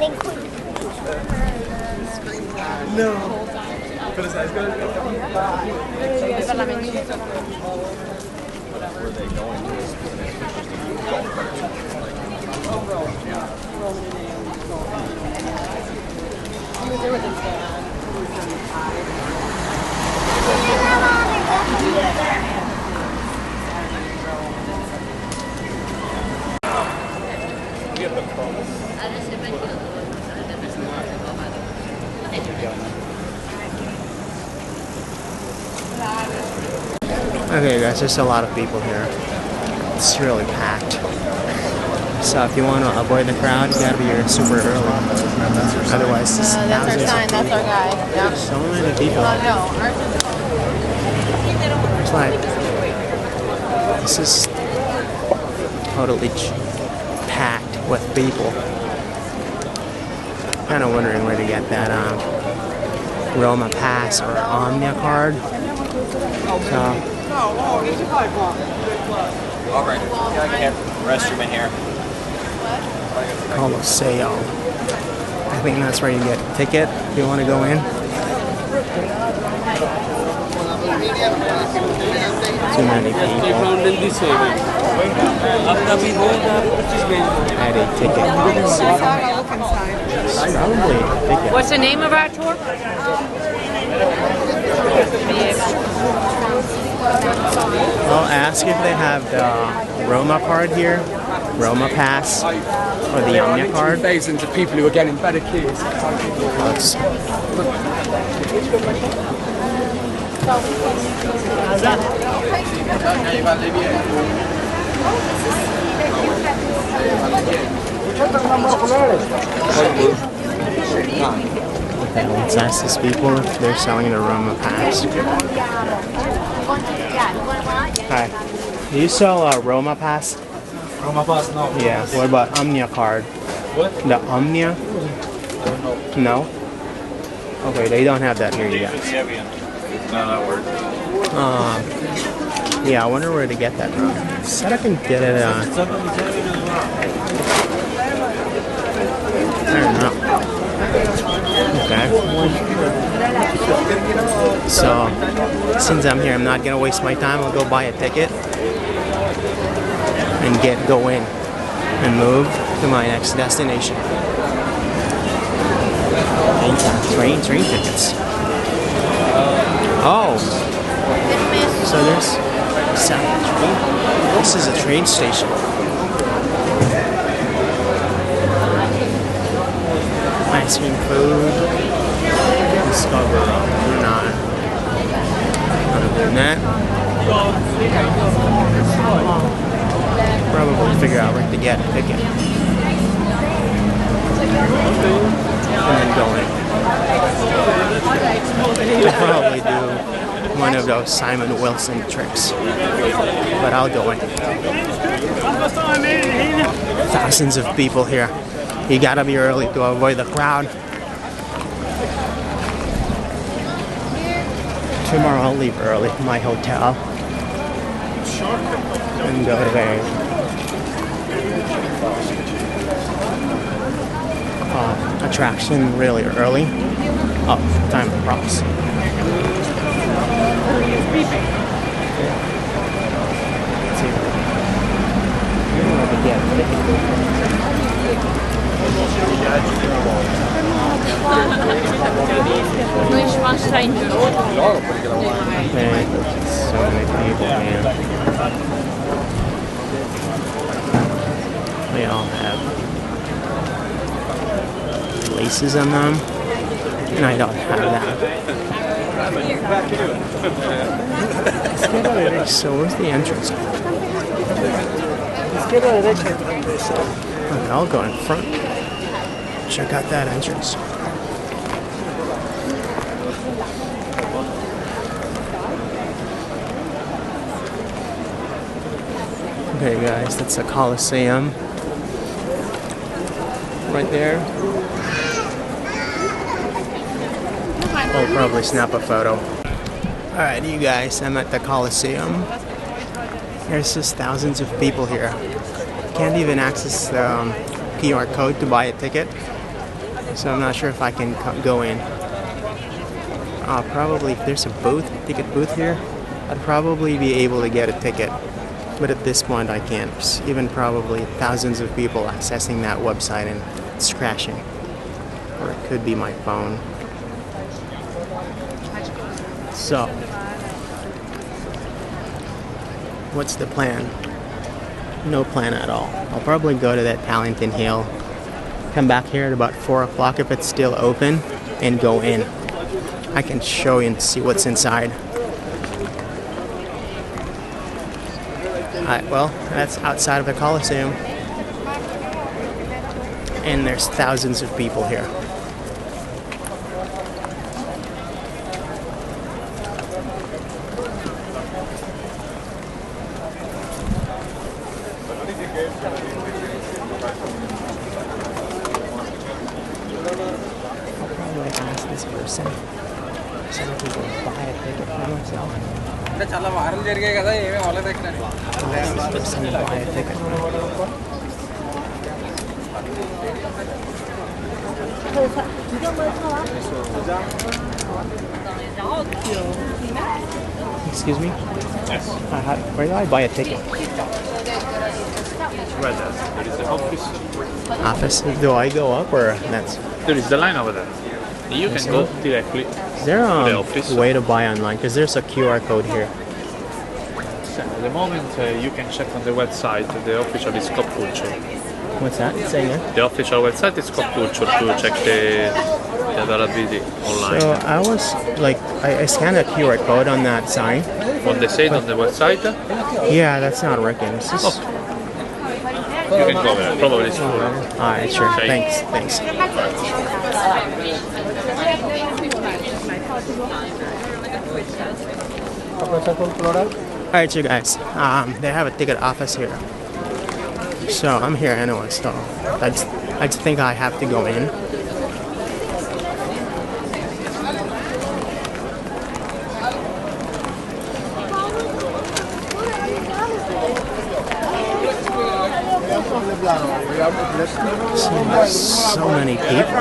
No. Pero sabes cuál es where they going to is golf carts. Okay guys, there's a lot of people here. It's really packed. So if you want to avoid the crowd, you gotta be here super early. Otherwise, that's our sign, that's our guy. Yeah. So many people. It's like, this is totally packed with people. Kind of wondering where to get that Roma Pass or Omnia card. So, Alright, restroom in here. Colosseum. I think that's where you get a ticket if you want to go in. Too many people. Had a ticket. Probably a ticket. What's the name of our tour? I'll ask if they have the Roma card here, Roma Pass, or the Omnia card. Thousands of people who are getting better keys. Let's let's ask these people if they're selling the Roma Pass. Hi. Do you sell a Roma Pass? Roma Pass, no. Yeah. What about Omnia card? What? The Omnia? No? Okay, they don't have that here yet. No, that works. Yeah, I wonder where to get that from. Said I can get it, I don't know. Okay. So, since I'm here, I'm not gonna waste my time. I'll go buy a ticket and go in and move to my next destination. Train tickets. Oh, so there's train. This is a train station. Ice cream, food, discover not that. Probably figure out where to get a ticket and then go in. I'll probably do one of those Simon Wilson tricks, but I'll go in. Thousands of people here. You gotta be early to avoid the crowd. Tomorrow I'll leave early from my hotel and go there. Attraction really early. Oh, time to cross. Man, so many people, man. They all have laces on them, and I don't have that. So where's the entrance? Okay, I'll go in front. Check out that entrance. Okay guys, that's the Colosseum. Right there. I'll probably snap a photo. Alright you guys, I'm at the Colosseum. There's just thousands of people here. Can't even access the QR code to buy a ticket. So I'm not sure if I can go in. Probably if there's a ticket booth here, I'd probably be able to get a ticket. But at this point I can't. There's even probably thousands of people accessing that website and it's crashing. Or it could be my phone. So, what's the plan? No plan at all. I'll probably go to that Palantin Hill, come back here at about 4 o'clock if it's still open, and go in. I can show you and see what's inside. Alright, well, that's outside of the Colosseum. And there's thousands of people here. I'll probably ask this person. Some people buy a ticket for myself. Ask this person to buy a ticket. Excuse me? Yes. Where do I buy a ticket? Where there is the office. Office? Do I go up or that's... There is the line over there. You can go directly. Is there the a office. way to buy online? Because there's a QR code here. So at the moment, you can check on the website. The official is Cop Culture. What's that? Say again? The official website is Cop Culture to check the availability online. So I was like, I scanned a QR code on that sign. What they say on the website, Yeah, that's not working. It's just... you can go there. Probably it's full. Alright, sure. Okay. Thanks. Alright, you guys. They have a ticket office here. So I'm here anyway, so I just think I have to go in. So many people.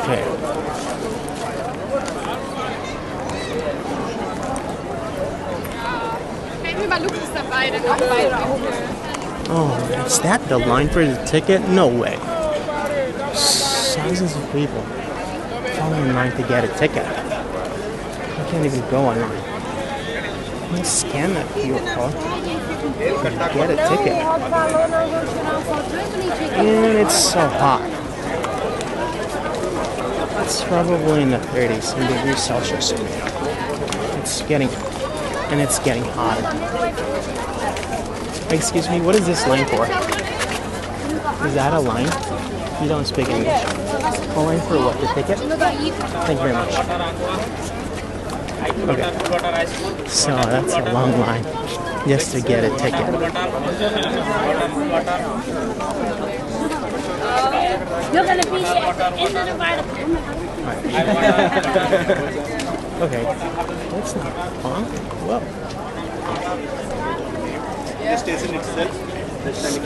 Okay. Oh, is that the line for the ticket? No way. Thousands of people falling in line to get a ticket. I can't even go online. You scan that QR code and get a ticket. And it's so hot. It's probably in the 30s degrees Celsius. It's getting hotter. Excuse me, what is this line for? Is that a line? You don't speak English. A line for what? The ticket? Thank you very much. Okay. So that's a long line just to get a ticket. You're gonna be in the right. Okay. That's not fun. Whoa. The station itself. Excuse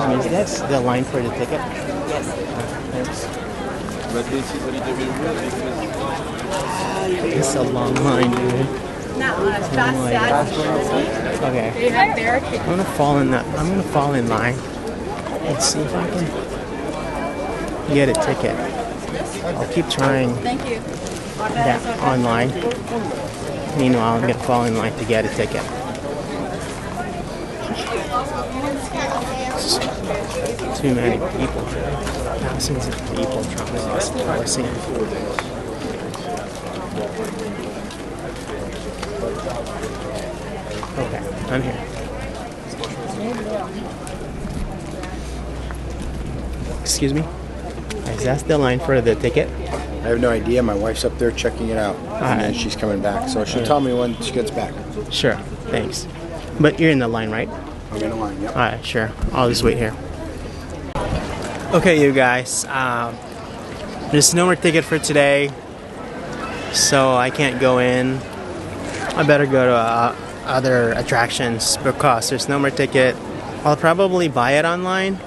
me, is that the line for the ticket? Yes. Thanks. It's a long line, dude. Oh my gosh. Okay. I'm gonna fall in line and see if I can get a ticket. I'll keep trying that online. Meanwhile, I'm gonna fall in line to get a ticket. Too many people. Thousands of people trying to cross the Colosseum. Okay, I'm here. Excuse me? Is that the line for the ticket? I have no idea. My wife's up there checking it out. And then she's coming back. So she'll tell me when she gets back. Sure, thanks. But you're in the line, right? I'm in the line, yep. Alright, sure. I'll just wait here. Okay, you guys. There's no more ticket for today. So I can't go in. I better go to other attractions because there's no more ticket. I'll probably buy it online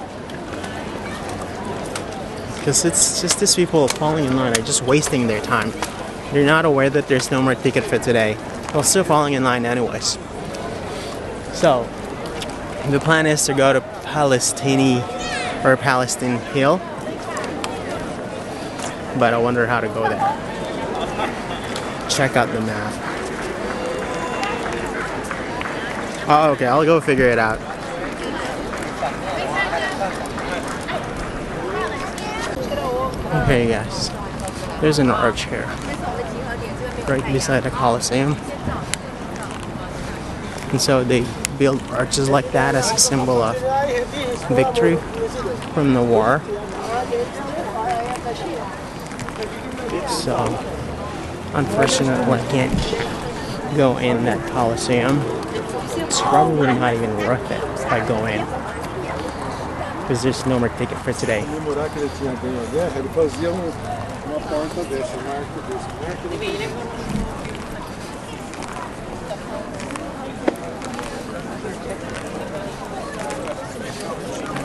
because it's just these people falling in line are just wasting their time. They're not aware that there's no more ticket for today. They're still falling in line anyways. So the plan is to go to Palestine Hill, but I wonder how to go there. Check out the map. Oh, okay, I'll go figure it out. Okay, guys, there's an arch here, right beside the Colosseum. And so they build arches like that as a symbol of victory from the war. So, unfortunately, I can't go in that Colosseum. It's probably not even worth it if I go in, because there's no more ticket for today.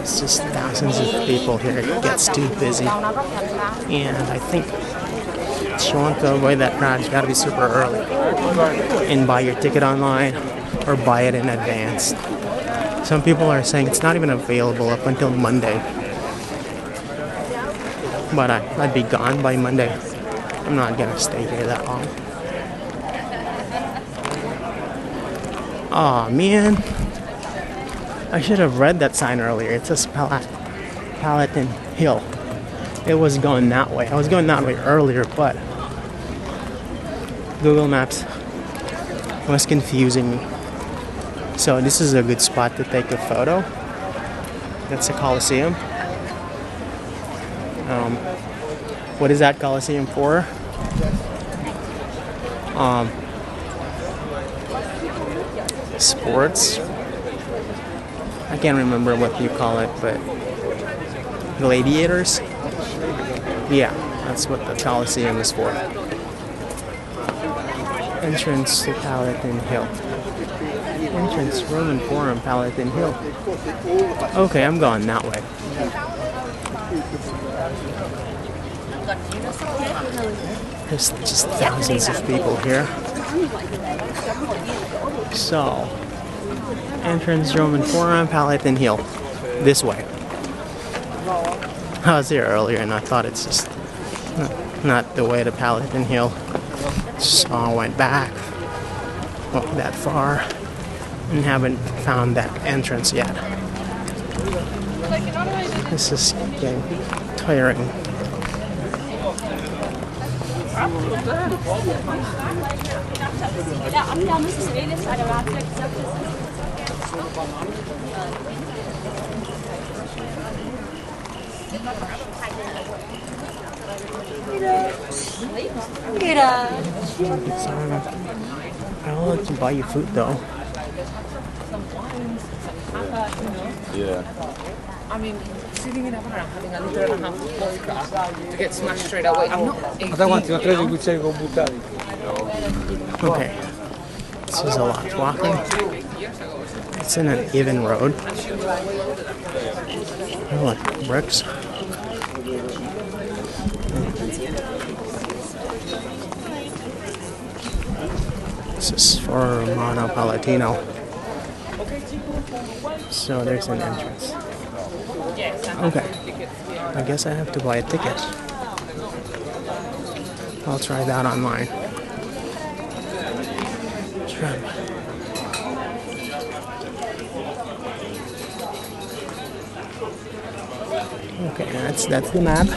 It's just thousands of people here. It gets too busy. And I think if you want to avoid that crowd, you gotta be super early and buy your ticket online or buy it in advance. Some people are saying it's not even available up until Monday. But I'd be gone by Monday. I'm not gonna stay here that long. Aw, man. I should have read that sign earlier. It says Palatine Hill. It was going that way. I was going that way earlier, but Google Maps was confusing me. So this is a good spot to take a photo. That's the Colosseum. What is that Colosseum for? Sports. I can't remember what you call it, but gladiators? Yeah, that's what the Colosseum is for. Entrance to Palatine Hill. Entrance, Roman Forum, Palatine Hill. Okay, I'm going that way. There's just thousands of people here. So, entrance, Roman Forum, Palatine Hill. This way. I was here earlier and I thought it's just not the way to Palatine Hill. So I went back, walked that far, and haven't found that entrance yet. This is getting tiring. I'll let you buy your food though. Yeah. I mean, sitting in a bar having a liter and a half of vodka to get smashed straight away. I'm not 18. Okay. This is a lot of walking. It's in an even road. I like bricks. This is for Roma Palatino. So there's an entrance. Okay. I guess I have to buy a ticket. I'll try that online. Okay, that's the map.